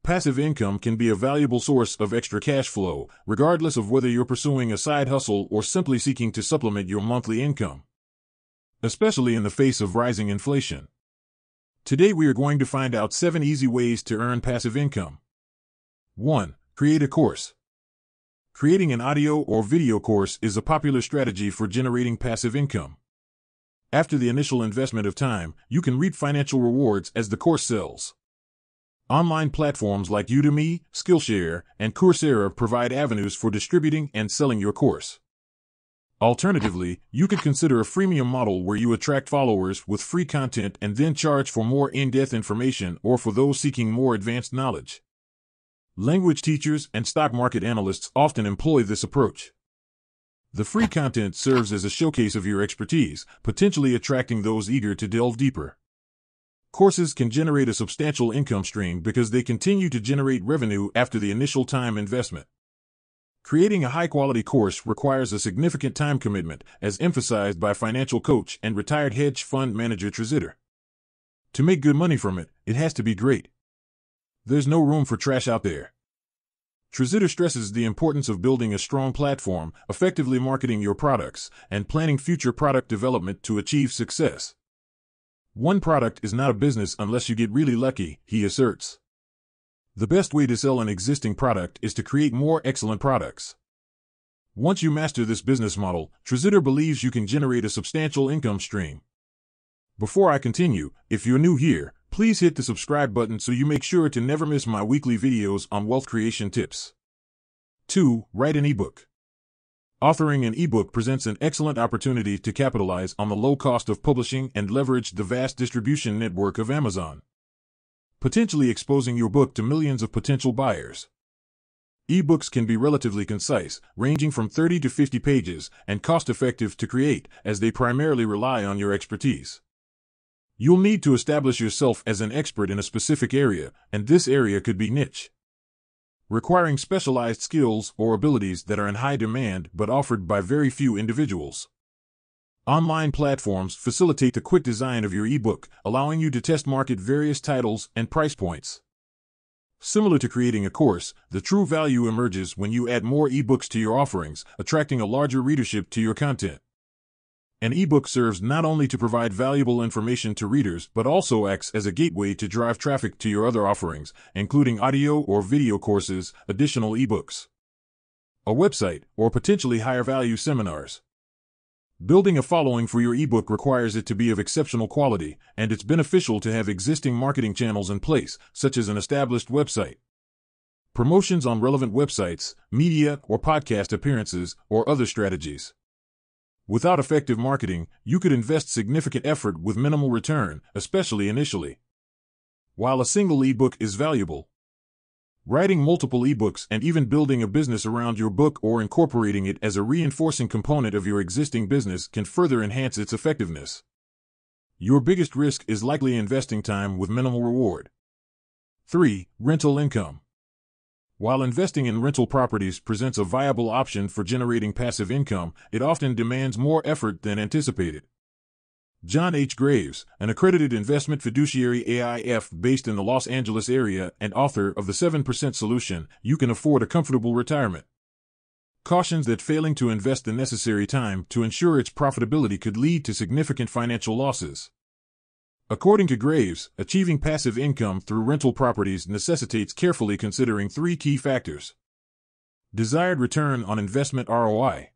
Passive income can be a valuable source of extra cash flow, regardless of whether you're pursuing a side hustle or simply seeking to supplement your monthly income, especially in the face of rising inflation. Today we are going to find out 7 easy ways to earn passive income. 1. Create a course. Creating an audio or video course is a popular strategy for generating passive income. After the initial investment of time, you can reap financial rewards as the course sells. Online platforms like Udemy, Skillshare, and Coursera provide avenues for distributing and selling your course. Alternatively, you could consider a freemium model where you attract followers with free content and then charge for more in-depth information or for those seeking more advanced knowledge. Language teachers and stock market analysts often employ this approach. The free content serves as a showcase of your expertise, potentially attracting those eager to delve deeper. Courses can generate a substantial income stream because they continue to generate revenue after the initial time investment. Creating a high-quality course requires a significant time commitment, as emphasized by financial coach and retired hedge fund manager Trezitter. To make good money from it, it has to be great. There's no room for trash out there. Trezitter stresses the importance of building a strong platform, effectively marketing your products, and planning future product development to achieve success. One product is not a business unless you get really lucky, he asserts. The best way to sell an existing product is to create more excellent products. Once you master this business model, Trezitter believes you can generate a substantial income stream. Before I continue, if you're new here, please hit the subscribe button so you make sure to never miss my weekly videos on wealth creation tips. 2. Write an ebook. Authoring an ebook presents an excellent opportunity to capitalize on the low cost of publishing and leverage the vast distribution network of Amazon, potentially exposing your book to millions of potential buyers. Ebooks can be relatively concise, ranging from 30 to 50 pages, and cost-effective to create, as they primarily rely on your expertise. You'll need to establish yourself as an expert in a specific area, and this area could be niche, requiring specialized skills or abilities that are in high demand but offered by very few individuals. Online platforms facilitate the quick design of your ebook, allowing you to test market various titles and price points. Similar to creating a course, the true value emerges when you add more ebooks to your offerings, attracting a larger readership to your content. An ebook serves not only to provide valuable information to readers but also acts as a gateway to drive traffic to your other offerings, including audio or video courses, additional ebooks, a website, or potentially higher value seminars. Building a following for your ebook requires it to be of exceptional quality, and it's beneficial to have existing marketing channels in place, such as an established website, promotions on relevant websites, media or podcast appearances, or other strategies. Without effective marketing, you could invest significant effort with minimal return, especially initially. While a single ebook is valuable, writing multiple ebooks and even building a business around your book or incorporating it as a reinforcing component of your existing business can further enhance its effectiveness. Your biggest risk is likely investing time with minimal reward. 3. Rental income. While investing in rental properties presents a viable option for generating passive income, it often demands more effort than anticipated. John H. Graves, an accredited investment fiduciary AIF based in the Los Angeles area and author of the 7% Solution, You Can Afford a Comfortable Retirement, cautions that failing to invest the necessary time to ensure its profitability could lead to significant financial losses. According to Graves, achieving passive income through rental properties necessitates carefully considering 3 key factors: desired return on investment ROI,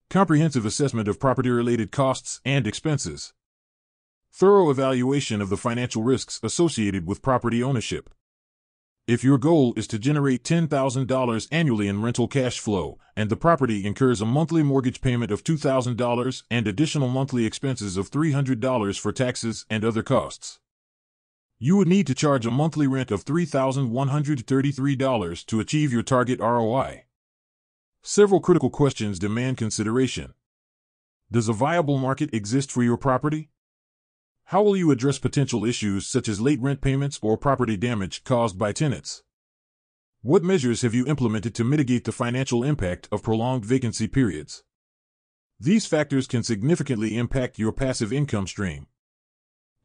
comprehensive assessment of property-related costs and expenses, thorough evaluation of the financial risks associated with property ownership. If your goal is to generate $10,000 annually in rental cash flow, and the property incurs a monthly mortgage payment of $2,000 and additional monthly expenses of $300 for taxes and other costs, you would need to charge a monthly rent of $3,133 to achieve your target ROI. Several critical questions demand consideration. Does a viable market exist for your property? How will you address potential issues such as late rent payments or property damage caused by tenants? What measures have you implemented to mitigate the financial impact of prolonged vacancy periods? These factors can significantly impact your passive income stream.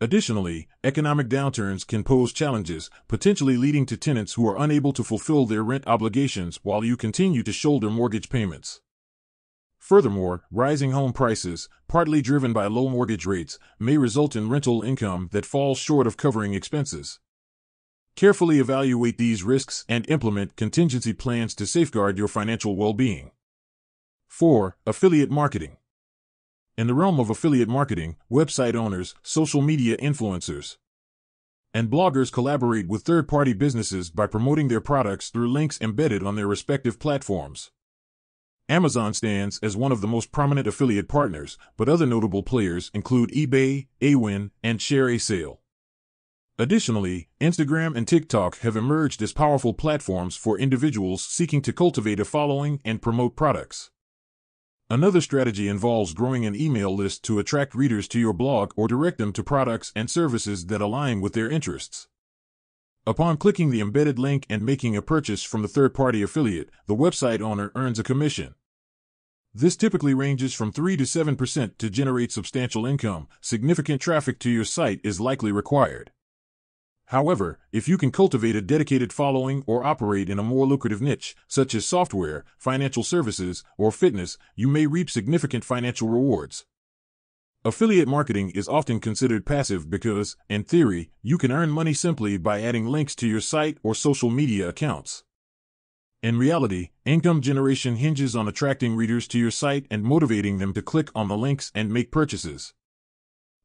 Additionally, economic downturns can pose challenges, potentially leading to tenants who are unable to fulfill their rent obligations while you continue to shoulder mortgage payments. Furthermore, rising home prices, partly driven by low mortgage rates, may result in rental income that falls short of covering expenses. Carefully evaluate these risks and implement contingency plans to safeguard your financial well-being. 4. Affiliate marketing. In the realm of affiliate marketing, website owners, social media influencers, and bloggers collaborate with third-party businesses by promoting their products through links embedded on their respective platforms. Amazon stands as one of the most prominent affiliate partners, but other notable players include eBay, Awin, and ShareASale. Additionally, Instagram and TikTok have emerged as powerful platforms for individuals seeking to cultivate a following and promote products. Another strategy involves growing an email list to attract readers to your blog or direct them to products and services that align with their interests. Upon clicking the embedded link and making a purchase from the third-party affiliate, the website owner earns a commission. This typically ranges from 3 to 7% to generate substantial income. Significant traffic to your site is likely required. However, if you can cultivate a dedicated following or operate in a more lucrative niche, such as software, financial services, or fitness, you may reap significant financial rewards. Affiliate marketing is often considered passive because, in theory, you can earn money simply by adding links to your site or social media accounts. In reality, income generation hinges on attracting readers to your site and motivating them to click on the links and make purchases.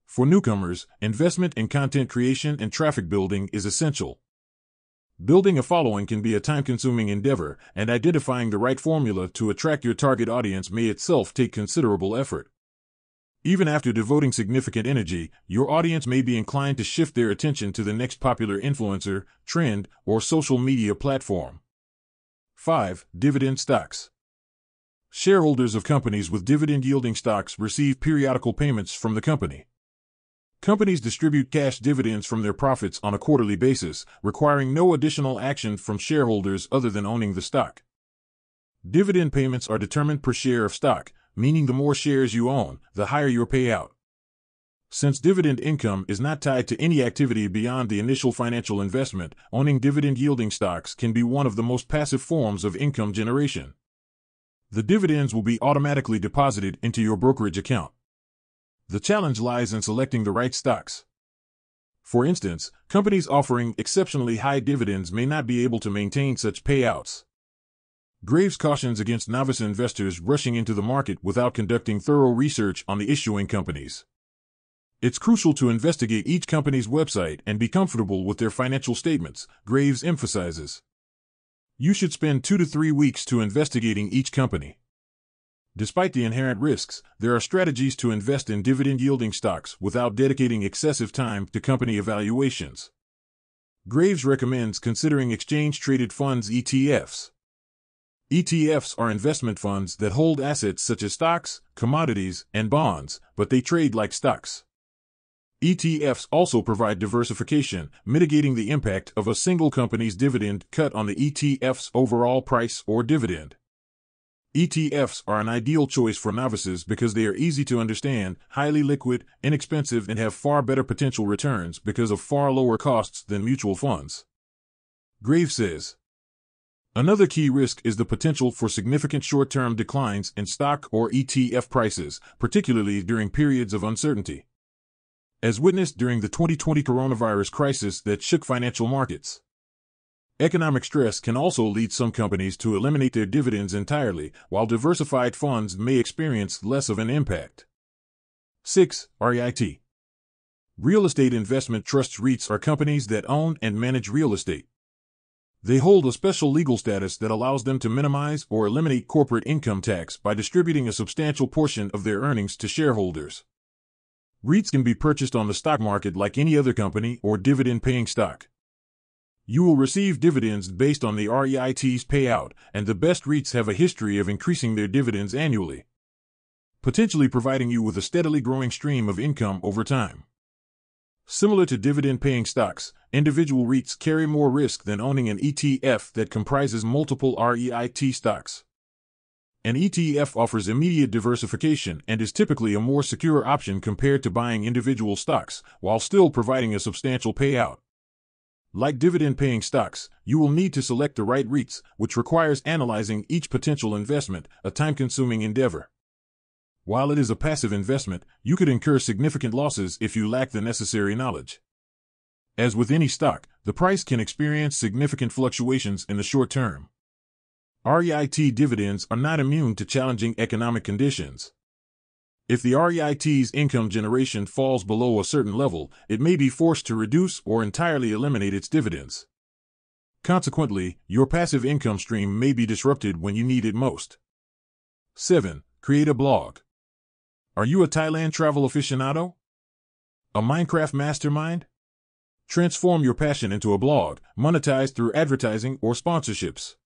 For newcomers, investment in content creation and traffic building is essential. Building a following can be a time-consuming endeavor, and identifying the right formula to attract your target audience may itself take considerable effort. Even after devoting significant energy, your audience may be inclined to shift their attention to the next popular influencer, trend, or social media platform. 5. Dividend stocks. Shareholders of companies with dividend-yielding stocks receive periodical payments from the company. Companies distribute cash dividends from their profits on a quarterly basis, requiring no additional action from shareholders other than owning the stock. Dividend payments are determined per share of stock, meaning the more shares you own, the higher your payout. Since dividend income is not tied to any activity beyond the initial financial investment, owning dividend-yielding stocks can be one of the most passive forms of income generation. The dividends will be automatically deposited into your brokerage account. The challenge lies in selecting the right stocks. For instance, companies offering exceptionally high dividends may not be able to maintain such payouts. Graves cautions against novice investors rushing into the market without conducting thorough research on the issuing companies. It's crucial to investigate each company's website and be comfortable with their financial statements, Graves emphasizes. You should spend 2 to 3 weeks to investigating each company. Despite the inherent risks, there are strategies to invest in dividend-yielding stocks without dedicating excessive time to company evaluations. Graves recommends considering exchange-traded funds ETFs. ETFs are investment funds that hold assets such as stocks, commodities, and bonds, but they trade like stocks. ETFs also provide diversification, mitigating the impact of a single company's dividend cut on the ETF's overall price or dividend. ETFs are an ideal choice for novices because they are easy to understand, highly liquid, inexpensive, and have far better potential returns because of far lower costs than mutual funds. Graves says, another key risk is the potential for significant short-term declines in stock or ETF prices, particularly during periods of uncertainty, as witnessed during the 2020 coronavirus crisis that shook financial markets. Economic stress can also lead some companies to eliminate their dividends entirely, while diversified funds may experience less of an impact. 6. REIT. Real estate investment trusts REITs are companies that own and manage real estate. They hold a special legal status that allows them to minimize or eliminate corporate income tax by distributing a substantial portion of their earnings to shareholders. REITs can be purchased on the stock market like any other company or dividend-paying stock. You will receive dividends based on the REIT's payout, and the best REITs have a history of increasing their dividends annually, potentially providing you with a steadily growing stream of income over time. Similar to dividend-paying stocks, individual REITs carry more risk than owning an ETF that comprises multiple REIT stocks. An ETF offers immediate diversification and is typically a more secure option compared to buying individual stocks, while still providing a substantial payout. Like dividend-paying stocks, you will need to select the right REITs, which requires analyzing each potential investment, a time-consuming endeavor. While it is a passive investment, you could incur significant losses if you lack the necessary knowledge. As with any stock, the price can experience significant fluctuations in the short term. REIT dividends are not immune to challenging economic conditions. If the REIT's income generation falls below a certain level, it may be forced to reduce or entirely eliminate its dividends. Consequently, your passive income stream may be disrupted when you need it most. 7. Create a blog. Are you a Thailand travel aficionado? A Minecraft mastermind? Transform your passion into a blog, monetized through advertising or sponsorships.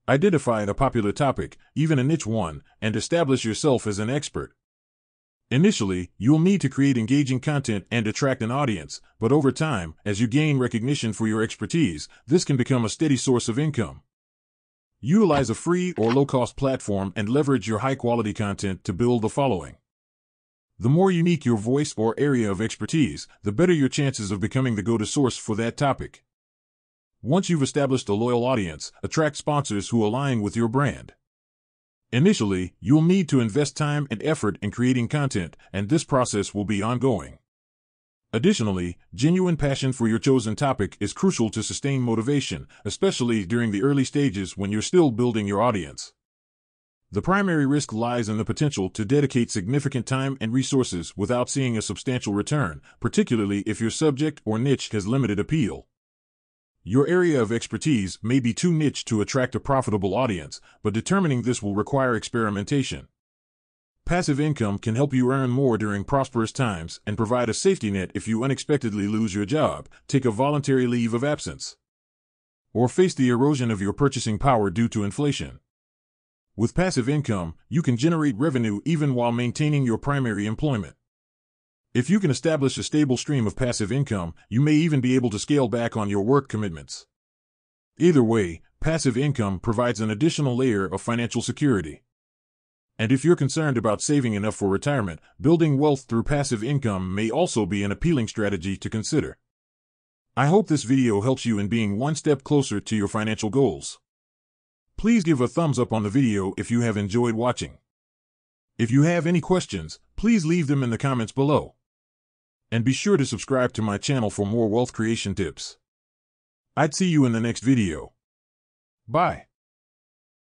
Identify a popular topic, even a niche one, and establish yourself as an expert. Initially, you'll need to create engaging content and attract an audience, but over time, as you gain recognition for your expertise, this can become a steady source of income. Utilize a free or low-cost platform and leverage your high-quality content to build the following. The more unique your voice or area of expertise, the better your chances of becoming the go-to source for that topic. Once you've established a loyal audience, attract sponsors who align with your brand. Initially, you'll need to invest time and effort in creating content, and this process will be ongoing. Additionally, genuine passion for your chosen topic is crucial to sustain motivation, especially during the early stages when you're still building your audience. The primary risk lies in the potential to dedicate significant time and resources without seeing a substantial return, particularly if your subject or niche has limited appeal. Your area of expertise may be too niche to attract a profitable audience, but determining this will require experimentation. Passive income can help you earn more during prosperous times and provide a safety net if you unexpectedly lose your job, take a voluntary leave of absence, or face the erosion of your purchasing power due to inflation. With passive income, you can generate revenue even while maintaining your primary employment. If you can establish a stable stream of passive income, you may even be able to scale back on your work commitments. Either way, passive income provides an additional layer of financial security. And if you're concerned about saving enough for retirement, building wealth through passive income may also be an appealing strategy to consider. I hope this video helps you in being one step closer to your financial goals. Please give a thumbs up on the video if you have enjoyed watching. If you have any questions, please leave them in the comments below. And be sure to subscribe to my channel for more wealth creation tips. I'd see you in the next video. Bye.